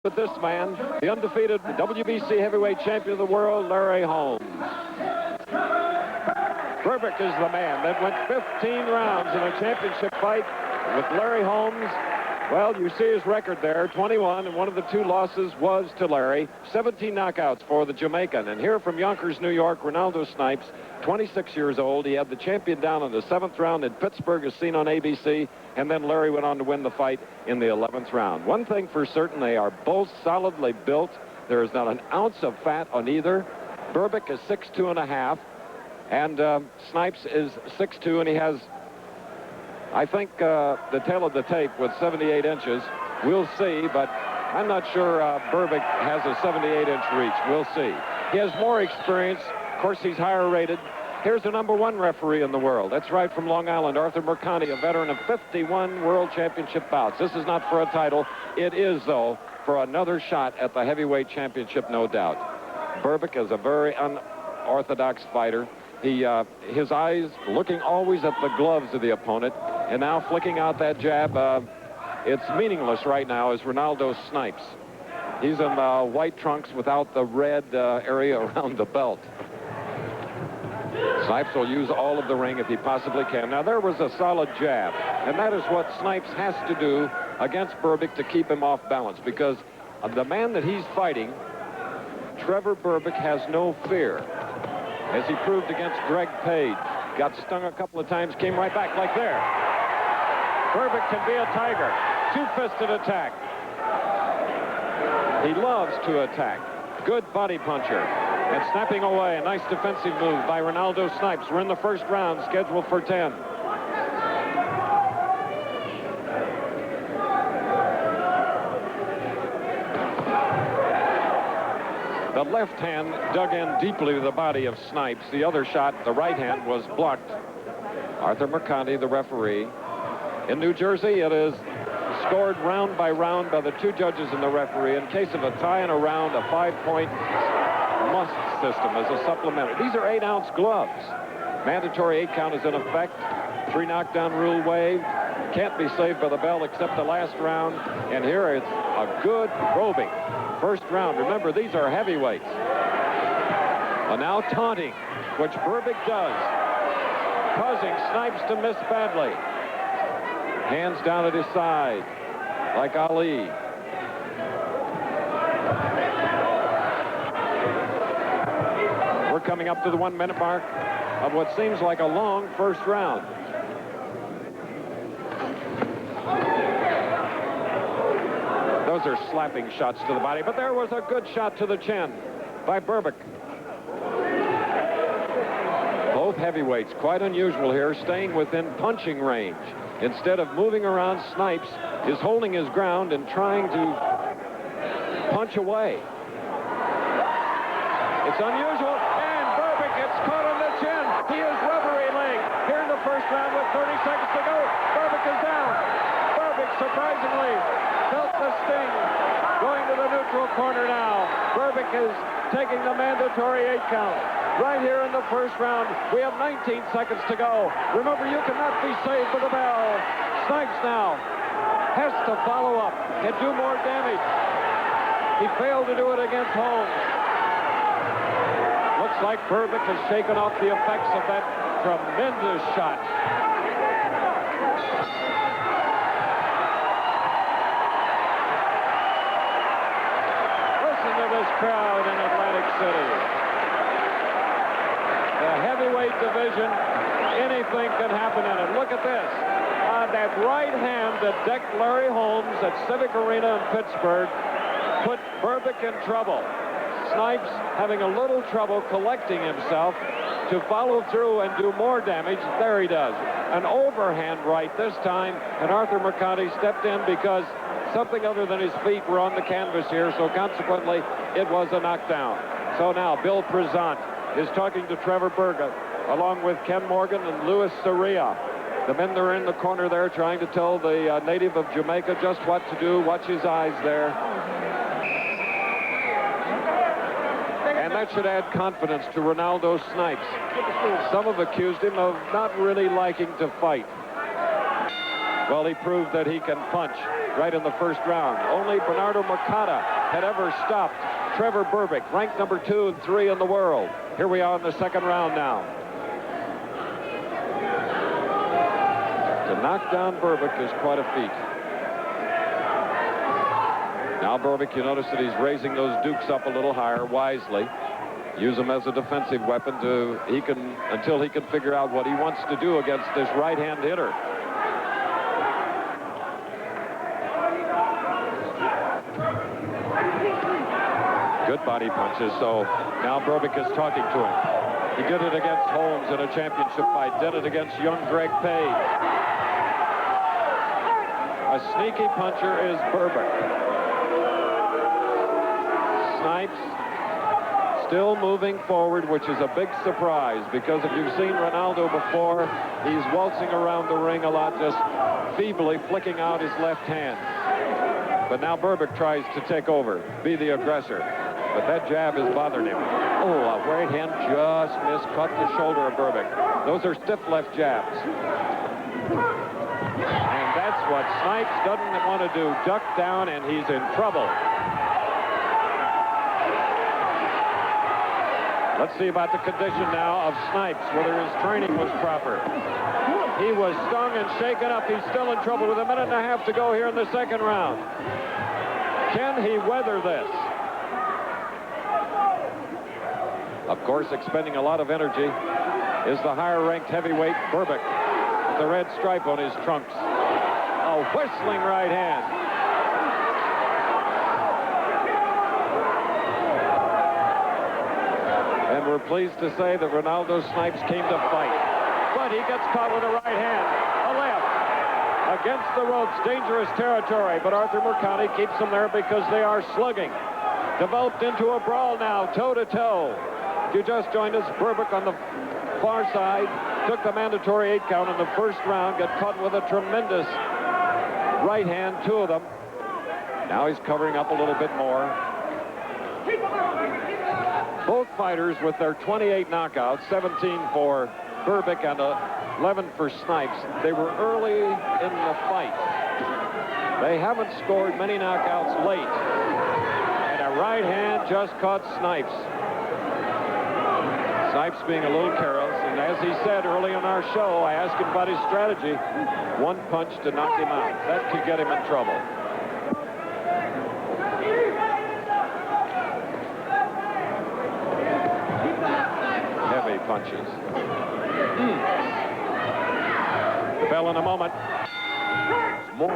With this man, the undefeated WBC heavyweight champion of the world, Larry Holmes. Berbick is the man that went 15 rounds in a championship fight with Larry Holmes. Well, you see his record there, 21, and one of the 2 losses was to Larry. 17 knockouts for the Jamaican. And here from Yonkers, New York, Renaldo Snipes, 26 years old. He had the champion down in the 7th round in Pittsburgh, as seen on ABC, and then Larry went on to win the fight in the 11th round. One thing for certain, they are both solidly built. There is not an ounce of fat on either. Berbick is 6'2½", and Snipes is 6'2", and he has, I think, the tail of the tape with 78 inches. We'll see, but I'm not sure Berbick has a 78-inch reach. We'll see. He has more experience. Of course, he's higher rated. Here's the #1 referee in the world. That's right, from Long Island, Arthur Mercanti, a veteran of 51 World Championship bouts. This is not for a title. It is, though, for another shot at the heavyweight championship, no doubt. Berbick is a very unorthodox fighter. His eyes looking always at the gloves of the opponent, and now flicking out that jab. It's meaningless right now as Renaldo Snipes. He's in white trunks without the red area around the belt. Snipes will use all of the ring if he possibly can. Now, there was a solid jab, and that is what Snipes has to do against Berbick to keep him off balance, because the man that he's fighting, Trevor Berbick, has no fear, as he proved against Greg Page. Got stung a couple of times, came right back like there. Berbick can be a tiger. 2-fisted attack. He loves to attack. Good body puncher. And snapping away, a nice defensive move by Renaldo Snipes. We're in the 1st round, scheduled for 10. The left hand dug in deeply to the body of Snipes. The other shot, the right hand, was blocked. Arthur Mercanti, the referee. In New Jersey, it is scored round by round by the 2 judges and the referee. In case of a tie in a round, a 5-point must system as a supplementary. These are 8-ounce gloves. Mandatory 8 count is in effect. 3 knockdown rule waived. Can't be saved by the bell except the last round. And here it's a good probing 1st round. Remember, these are heavyweights. And now taunting, which Berbick does, causing Snipes to miss badly. Hands down at his side, like Ali. We're coming up to the 1-minute mark of what seems like a long 1st round. Those are slapping shots to the body, but there was a good shot to the chin by Berbick. Both heavyweights, quite unusual here, staying within punching range. Instead of moving around, Snipes is holding his ground and trying to punch away. It's unusual, and Berbick gets caught on the chin. He is rubbery leg here in the 1st round with 30 seconds to go. Berbick is down. Berbick, surprisingly, felt the sting. Going to the neutral corner now. Berbick is taking the mandatory 8 count. Right here in the 1st round, we have 19 seconds to go. Remember, you cannot be saved with a bell. Snipes now has to follow up and do more damage. He failed to do it against Holmes. Looks like Berbick has shaken off the effects of that tremendous shot. Listen to this crowd in Atlantic City. The heavyweight division, anything can happen in it. Look at this. That right hand that decked Larry Holmes at Civic Arena in Pittsburgh put Berbick in trouble. Snipes having a little trouble collecting himself to follow through and do more damage. There he does. An overhand right this time, and Arthur Mercanti stepped in because something other than his feet were on the canvas here, so consequently it was a knockdown. So now Bill Prezant is talking to Trevor Berbick, along with Ken Morgan and Louis Soria. The men that are in the corner there trying to tell the native of Jamaica just what to do. Watch his eyes there. And that should add confidence to Renaldo Snipes. Some have accused him of not really liking to fight. Well, he proved that he can punch right in the first round. Only Bernardo Mercado had ever stopped Trevor Berbick, ranked number 2 and 3 in the world. Here we are in the second round now. To knock down Berbick is quite a feat. Now Berbick, you notice that he's raising those dukes up a little higher wisely. Use them as a defensive weapon until he can figure out what he wants to do against this right-hand hitter. Good body punches, so now Berbick is talking to him. He did it against Holmes in a championship fight, did it against young Greg Page. A sneaky puncher is Berbick. Snipes still moving forward, which is a big surprise, because if you've seen Renaldo before, he's waltzing around the ring a lot, just feebly flicking out his left hand. But now Berbick tries to take over, be the aggressor. But that jab is bothering him. Oh, a right hand just missed, cut the shoulder of Berbick. Those are stiff left jabs. And that's what Snipes doesn't want to do. Duck down, and he's in trouble. Let's see about the condition now of Snipes, whether his training was proper. He was stung and shaken up. He's still in trouble with a minute and a half to go here in the second round. Can he weather this? Of course, expending a lot of energy is the higher-ranked heavyweight Berbick with the red stripe on his trunks. A whistling right hand. And we're pleased to say that Renaldo Snipes came to fight. But he gets caught with a right hand. A left. Against the ropes. Dangerous territory. But Arthur Mercado keeps them there because they are slugging. Developed into a brawl now, toe-to-toe. If you just joined us, Berbick on the far side took the mandatory 8 count in the first round, got caught with a tremendous right hand, 2 of them. Now he's covering up a little bit more. Both fighters with their 28 knockouts, 17 for Berbick and 11 for Snipes. They were early in the fight. They haven't scored many knockouts late. And a right hand just caught Snipes. Snipes being a little careless, and as he said early in our show, I asked him about his strategy. 1 punch to knock him out. That could get him in trouble. Heavy punches. The bell in a moment.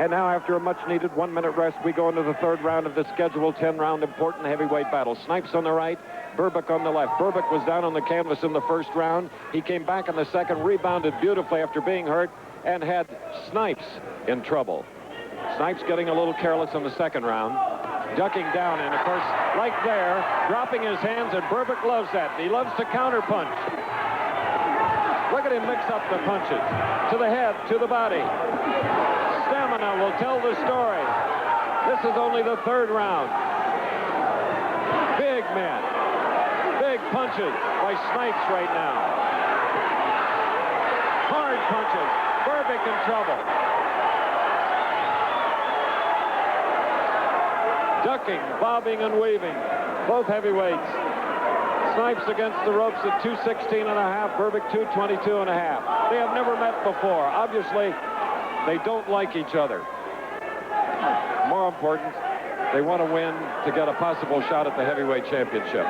And now, after a much-needed 1-minute rest, we go into the third round of the scheduled 10-round important heavyweight battle. Snipes on the right, Berbick on the left. Berbick was down on the canvas in the first round. He came back in the second, rebounded beautifully after being hurt, and had Snipes in trouble. Snipes getting a little careless in the second round, ducking down, and of course, right there, dropping his hands, and Berbick loves that. He loves to counterpunch. Look at him mix up the punches. To the head, to the body. Stamina will tell the story. This is only the third round. Big man. Big punches by Snipes right now. Hard punches. Berbick in trouble. Ducking, bobbing, and weaving. Both heavyweights. Snipes against the ropes at 216 and a half. Berbick 222 and a half. They have never met before. Obviously, they don't like each other. More important, they want to win to get a possible shot at the heavyweight championship.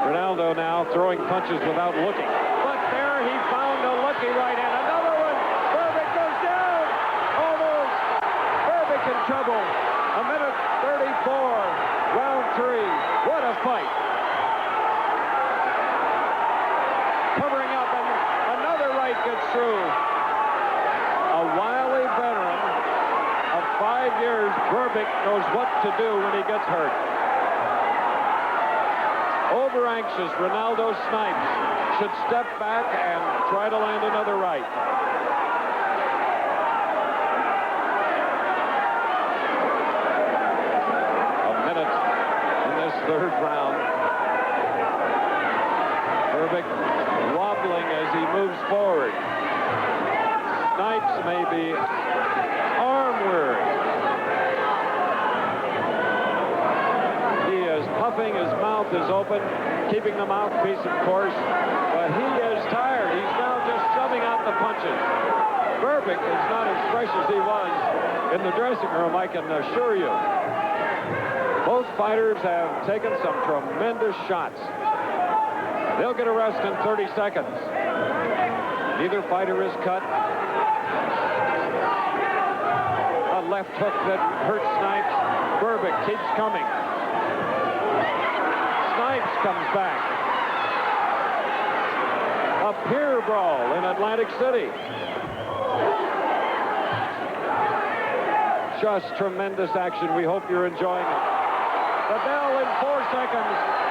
Renaldo now throwing punches without looking. But there he found a lucky right hand. Another one. Berbick goes down. Almost. Berbick in trouble. A minute 34. Round 3. What a fight. Covering up, and another right gets through. A wily veteran of 5 years, Berbick knows what to do when he gets hurt. Over-anxious Renaldo Snipes should step back and try to land another right. A minute in this third round. Berbick wobbling Snipes may be arm weary. He is puffing, his mouth is open, keeping the mouthpiece, of course, but he is tired. He's now just shoving out the punches. Berbick is not as fresh as he was in the dressing room, I can assure you. Both fighters have taken some tremendous shots. They'll get a rest in 30 seconds. Neither fighter is cut. A left hook that hurts Snipes. Berbick keeps coming. Snipes comes back. A pier brawl in Atlantic City. Just tremendous action. We hope you're enjoying it. The bell in 4 seconds.